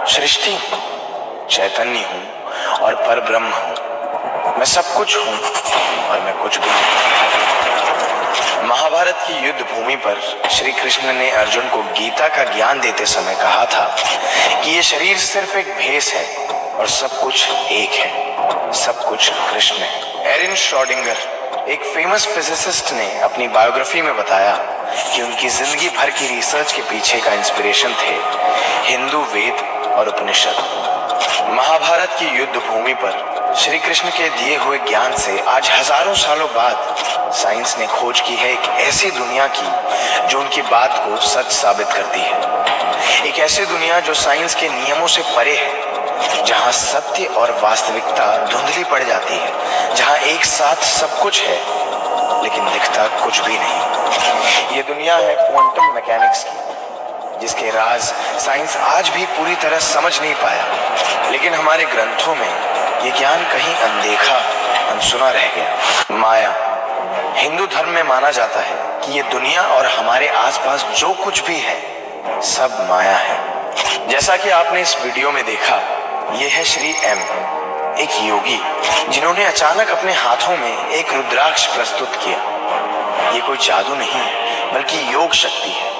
सृष्टि हूँ, चैतन्य हूँ और परब्रह्म हूँ। मैं सब कुछ हूँ और मैं कुछ भी नहीं। महाभारत की युद्ध भूमि पर श्री कृष्ण ने अर्जुन को गीता का ज्ञान देते समय कहा था कि ये शरीर सिर्फ एक भेष है और सब कुछ एक है, सब कुछ कृष्ण है। एरिन श्रोडिंगर, एक फेमस फिजिसिस्ट, ने अपनी बायोग्राफी में बताया कि उनकी जिंदगी भर की रिसर्च के पीछे का इंस्पिरेशन थे हिंदू वेद और उपनिषद। महाभारत की युद्ध भूमि पर श्री कृष्ण के दिए हुए ज्ञान से आज हजारों सालों बाद साइंस ने खोज की है एक ऐसी दुनिया की जो उनकी बात को सच साबित करती है। एक ऐसी दुनिया जो साइंस के नियमों से परे है, जहां सत्य और वास्तविकता धुंधली पड़ जाती है, जहां एक साथ सब कुछ है लेकिन दिखता कुछ भी नहीं। ये दुनिया है क्वांटम मैकेनिक्स की, जिसके राज साइंस आज भी पूरी तरह समझ नहीं पाया, लेकिन हमारे ग्रंथों में ये ज्ञान कहीं अनदेखा, अनसुना रह गया। माया। हिंदू धर्म में माना जाता है कि ये दुनिया और हमारे आसपास जो कुछ भी है सब माया है। जैसा कि आपने इस वीडियो में देखा, ये है श्री एम, एक योगी जिन्होंने अचानक अपने हाथों में एक रुद्राक्ष प्रस्तुत किया। ये कोई जादू नहीं बल्कि योग शक्ति है।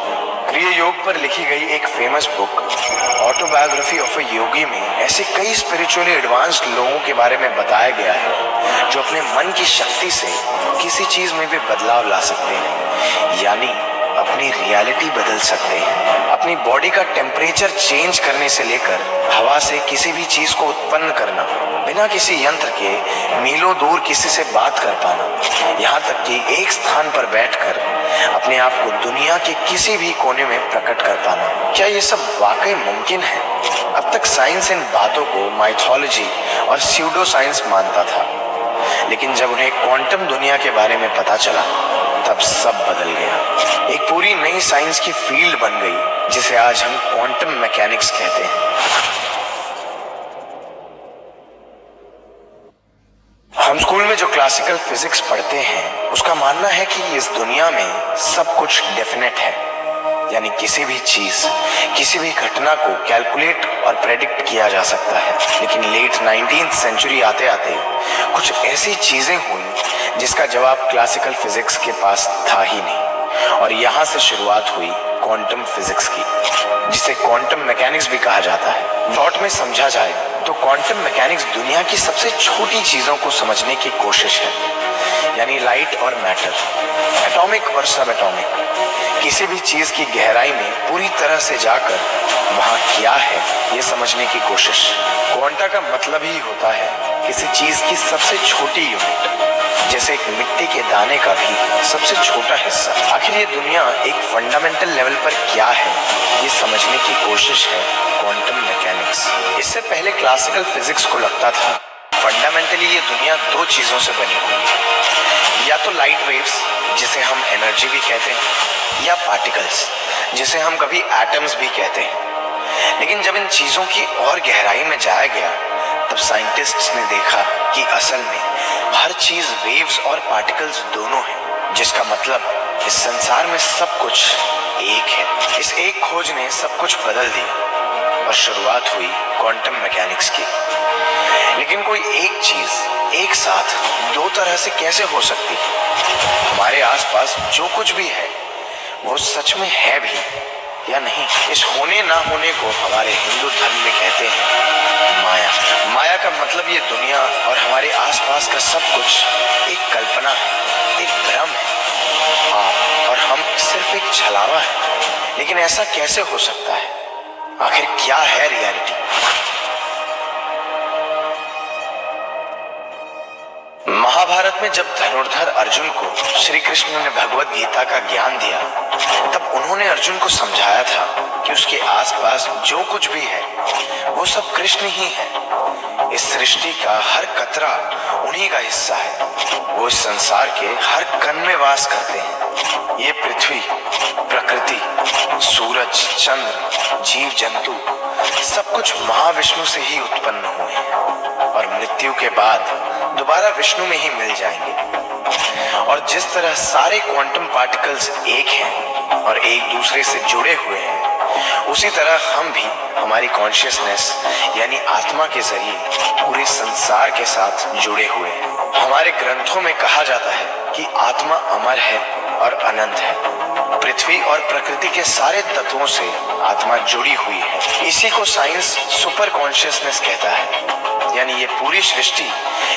क्रिया योग पर लिखी गई एक famous book autobiography of a yogi में ऐसे कई स्पिरिचुअली एडवांस्ड लोगों के बारे में बताया गया है जो अपने मन की शक्ति से किसी चीज में भी बदलाव ला सकते हैं, यानी अपनी रियलिटी बदल सकते हैं। अपनी बॉडी का टेम्परेचर चेंज करने से लेकर हवा से किसी भी चीज को उत्पन्न करना, बिना किसी यंत्र के मीलों दूर किसी से बात कर पाना, यहाँ तक कि एक स्थान पर बैठकर अपने आप को दुनिया के किसी भी कोने में प्रकट कर पाना। क्या ये सब वाकई मुमकिन है? अब तक साइंस इन बातों को माइथोलॉजी और स्यूडो साइंस मानता था, लेकिन जब उन्हें क्वांटम दुनिया के बारे में पता चला तब सब बदल गया। एक पूरी नई साइंस की फील्ड बन गई जिसे आज हम क्वांटम मैकेनिक्स कहते हैं। हम स्कूल में जो क्लासिकल फिजिक्स पढ़ते हैं उसका मानना है कि इस दुनिया में सब कुछ डेफिनेट है, यानी किसी भी चीज, किसी भी घटना को कैलकुलेट और प्रेडिक्ट किया जा सकता है। लेकिन लेट 19th सेंचुरी आते आते कुछ ऐसी चीजें हुई जिसका जवाब क्लासिकल फिजिक्स के पास था ही नहीं, और यहाँ से शुरुआत हुई क्वांटम फिजिक्स की, जिसे क्वांटम मैकेनिक्स भी कहा जाता है। शॉर्ट में समझा जाए तो क्वांटम मैकेनिक्स दुनिया की सबसे छोटी चीजों को समझने की कोशिश है, यानी लाइट और मैटर, एटॉमिक और सब एटॉमिक, किसी भी चीज की गहराई में पूरी तरह से जाकर वहां क्या है ये समझने की कोशिश। क्वांटा का मतलब ही होता है किसी चीज की सबसे छोटी यूनिट, जैसे एक मिट्टी के दाने का भी सबसे छोटा हिस्सा। आखिर ये दुनिया एक फंडामेंटल लेवल पर क्या है ये समझने की कोशिश है क्वांटम मैकेनिक्स। इससे पहले क्लासिकल फिजिक्स को लगता था फंडामेंटली ये दुनिया दो चीजों से बनी हुई है, या तो लाइट वेव्स जिसे हम एनर्जी भी कहते हैं, या पार्टिकल्स जिसे हम कभी एटम्स भी कहते हैं। लेकिन जब इन चीजों की और गहराई में जाया गया तब साइंटिस्ट्स ने देखा कि असल में हर चीज वेव्स और पार्टिकल्स दोनों है, जिसका मतलब इस संसार में सब कुछ एक है। इस एक खोज ने सब कुछ बदल दिया और शुरुआत हुई क्वांटम मैकेनिक्स की। लेकिन कोई एक चीज एक साथ दो तरह से कैसे हो सकती है? हमारे आसपास जो कुछ भी है वो सच में है भी या नहीं? इस होने ना होने को हमारे हिंदू धर्म में कहते हैं माया। माया का मतलब ये दुनिया और हमारे आसपास का सब कुछ एक कल्पना है, एक भ्रम है। आप और हम सिर्फ एक छलावा है। लेकिन ऐसा कैसे हो सकता है? आखिर क्या है रियलिटी? महाभारत में जब धनुर्धर अर्जुन को श्री कृष्ण ने भगवत गीता का ज्ञान दिया तब उन्होंने अर्जुन को समझाया था कि उसके आसपास जो कुछ भी है वो सब कृष्ण ही है। इस सृष्टि का हर कतरा उन्हीं का हिस्सा है। वो इस संसार के हर कण में वास करते हैं। ये पृथ्वी, प्रकृति, सूरज, चंद्र, जीव जंतु सब कुछ महाविष्णु से ही उत्पन्न हुए हैं और मृत्यु के बाद दोबारा विष्णु में ही मिल जाएंगे। और जिस तरह सारे क्वांटम पार्टिकल्स एक हैं और एक दूसरे से जुड़े हुए हैं, उसी तरह हम भी हमारी कॉन्शियसनेस यानी आत्मा के जरिए पूरे संसार के साथ जुड़े हुए हैं। हमारे ग्रंथों में कहा जाता है कि आत्मा अमर है और अनंत है। पृथ्वी और प्रकृति के सारे तत्वों से आत्मा जुड़ी हुई है। इसी को साइंस सुपर कॉन्शियसनेस कहता है। यानी ये पूरी सृष्टि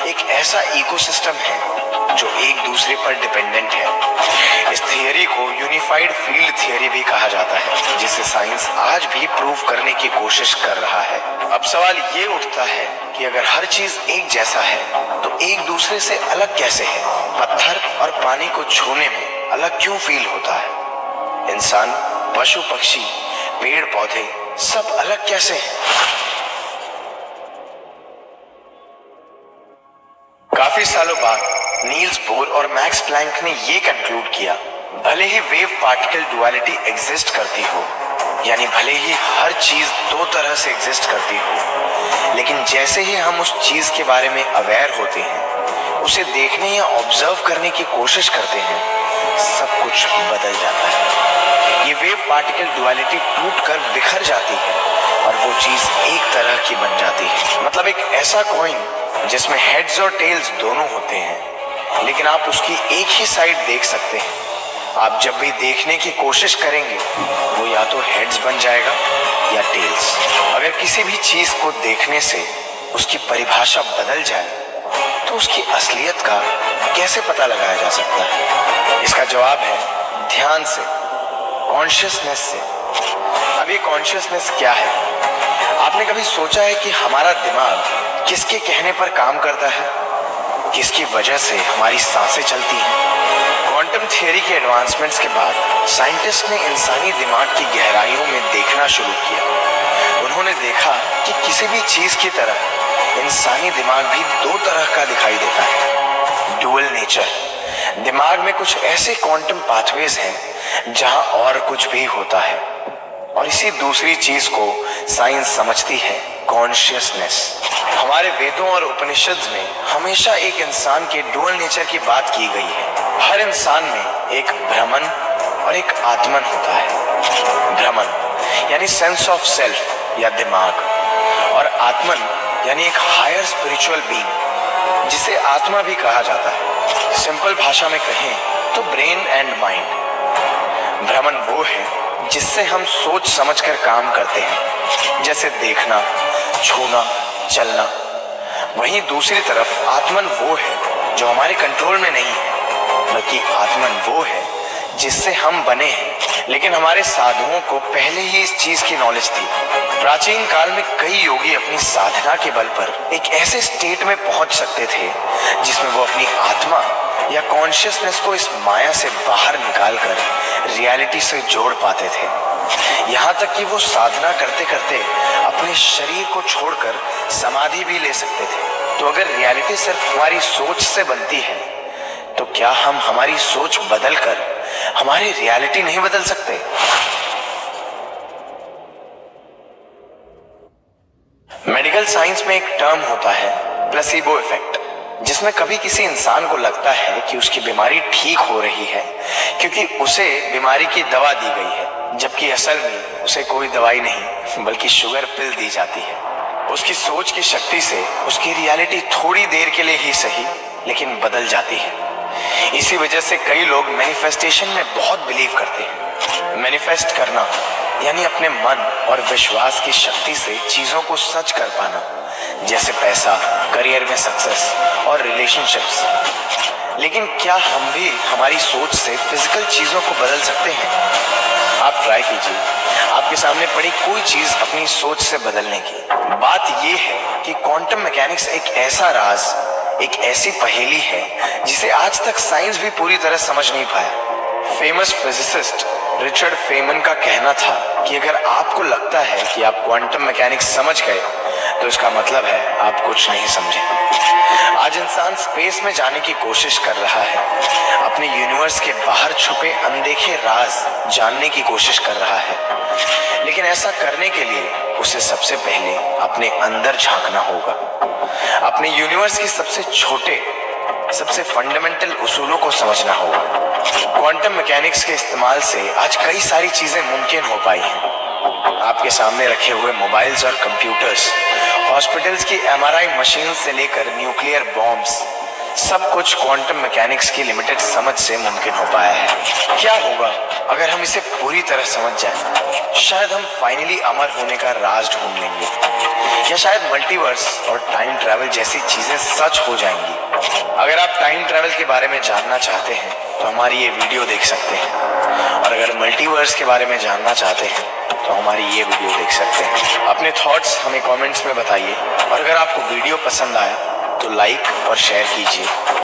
एक ऐसा इकोसिस्टम है जो एक दूसरे पर डिपेंडेंट है। इस थियरी को यूनिफाइड फील्ड थियरी भी कहा जाता है, जिसे साइंस आज भी प्रूव करने की कोशिश कर रहा है। अब सवाल ये उठता है कि अगर हर चीज एक जैसा है तो एक दूसरे से अलग कैसे है? पत्थर और पानी को छूने में अलग क्यों फील होता है? इंसान, पशु पक्षी, पेड़ पौधे सब अलग कैसे हैं? काफी सालों बाद नील्स बोर और मैक्स प्लैंक ने ये कंक्लूड किया, भले ही वेव पार्टिकल डुअलिटी एग्जिस्ट करती हो, यानी भले ही हर चीज दो तरह से एग्जिस्ट करती हो, लेकिन जैसे ही हम उस चीज के बारे में अवेयर होते हैं, उसे देखने या ऑब्जर्व करने की कोशिश करते हैं, सब कुछ बदल जाता है। ये वेव पार्टिकल डुअलिटी टूटकर बिखर जाती है और वो चीज एक तरह की बन जाती है। मतलब एक ऐसा कॉइन जिसमें हेड्स और टेल्स दोनों होते हैं, लेकिन आप उसकी एक ही साइड देख सकते हैं। आप जब भी देखने की कोशिश करेंगे, वो या तो हेड्स बन जाएगा या टेल्स। अगर किसी भी चीज को देखने से उसकी परिभाषा बदल जाए, तो उसकी असलियत का कैसे पता लगाया जा सकता है? इसका जवाब है ध्यान से, कॉन्शियसनेस से। अब ये कॉन्शियसनेस क्या है? आपने कभी सोचा है कि हमारा दिमाग किसके कहने पर काम करता है? किसकी वजह से हमारी सांसें चलती हैं? क्वांटम थियरी के एडवांसमेंट्स के बाद साइंटिस्ट ने इंसानी दिमाग की गहराइयों में देखना शुरू किया। उन्होंने देखा कि किसी भी चीज की तरह इंसानी दिमाग भी दो तरह का दिखाई देता है, डुअल नेचर। दिमाग में कुछ ऐसे क्वांटम पाथवेज हैं जहां और कुछ भी होता है, और इसी दूसरी चीज को साइंस समझती है कॉन्शियसनेस। हमारे वेदों और उपनिषद में हमेशा एक इंसान के डुअल नेचर की बात की गई है। हर इंसान में एक ब्रह्मन और एक आत्मन होता है। ब्रह्मन यानी सेंस ऑफ सेल्फ या दिमाग, और आत्मन यानी एक हायर स्पिरिचुअल बीइंग, जिसे आत्मा भी कहा जाता है। सिंपल भाषा में कहें तो ब्रेन एंड माइंड। ब्रह्मन वो है जिससे हम सोच समझकर काम करते हैं, जैसे देखना, छूना, चलना। वहीं दूसरी तरफ आत्मन वो है जो हमारे कंट्रोल में नहीं है, बल्कि आत्मन वो है जिससे हम बने हैं। लेकिन हमारे साधुओं को पहले ही इस चीज की नॉलेज थी। प्राचीन काल में कई योगी अपनी साधना के बल पर एक ऐसे स्टेट में पहुंच सकते थे जिसमें वो अपनी आत्मा या कॉन्शियसनेस को इस माया से बाहर निकालकर रियलिटी से जोड़ पाते थे। यहाँ तक कि वो साधना करते करते अपने शरीर को छोड़कर समाधि भी ले सकते थे। तो अगर रियलिटी सिर्फ हमारी सोच से बनती है, तो क्या हम हमारी सोच बदलकर हमारी रियलिटी नहीं बदल सकते? मेडिकल साइंस में एक टर्म होता है प्लेसिबो इफेक्ट, जिसमें कभी किसी इंसान को लगता है कि उसकी बीमारी ठीक हो रही है क्योंकि उसे बीमारी की दवा दी गई है, जबकि असल में उसे कोई दवाई नहीं बल्कि शुगर पिल दी जाती है। उसकी सोच की शक्ति से उसकी रियलिटी थोड़ी देर के लिए ही सही लेकिन बदल जाती है। इसी वजह से कई लोग मैनिफेस्टेशन में बहुत बिलीव करते हैं। मैनिफेस्ट करना यानी अपने मन और विश्वास की शक्ति से चीजों को सच कर पाना, जैसे पैसा, करियर में सक्सेस और रिलेशनशिप्स। लेकिन क्या हम भी हमारी सोच से फिजिकल चीजों को बदल सकते हैं? आप ट्राई कीजिए, आपके सामने पड़ी कोई चीज अपनी सोच से बदलने की। बात यह है कि क्वांटम मैकेनिक्स एक ऐसा राज, एक ऐसी पहेली है जिसे आज तक साइंस भी पूरी तरह समझ नहीं पाया। फेमस फिजिसिस्ट रिचर्ड फेमन का कहना था कि अगर आपको लगता है कि आप क्वांटम मैकेनिक्स समझ गए, तो इसका मतलब है आप कुछ नहीं समझे। आज इंसान स्पेस में जाने की कोशिश कर रहा है, अपने यूनिवर्स के बाहर छुपे अनदेखे राज जानने की कोशिश कर रहा है। लेकिन ऐसा करने के लिए उसे सबसे पहले अपने अंदर झांकना होगा, अपने यूनिवर्स के सबसे छोटे, सबसे फंडामेंटल उसूलों को समझना होगा। क्वांटम मैकेनिक्स के इस्तेमाल से आज कई सारी चीजें मुमकिन हो पाई हैं। आपके सामने रखे हुए मोबाइल्स और कंप्यूटर्स, हॉस्पिटल्स की एमआरआई मशीन से लेकर न्यूक्लियर बॉम्ब्स, सब कुछ क्वांटम मैकेनिक्स की लिमिटेड समझ से मुमकिन हो पाया है। क्या होगा अगर हम इसे पूरी तरह समझ जाएं? शायद हम फाइनली अमर होने का राज ढूंढ लेंगे, या शायद मल्टीवर्स और टाइम ट्रैवल जैसी चीजें सच हो जाएंगी। अगर आप टाइम ट्रैवल के बारे में जानना चाहते हैं तो हमारी ये वीडियो देख सकते हैं, और अगर मल्टीवर्स के बारे में जानना चाहते हैं तो हमारी ये वीडियो देख सकते हैं। अपने थॉट्स हमें कमेंट्स में बताइए, और अगर आपको वीडियो पसंद आया तो लाइक और शेयर कीजिए।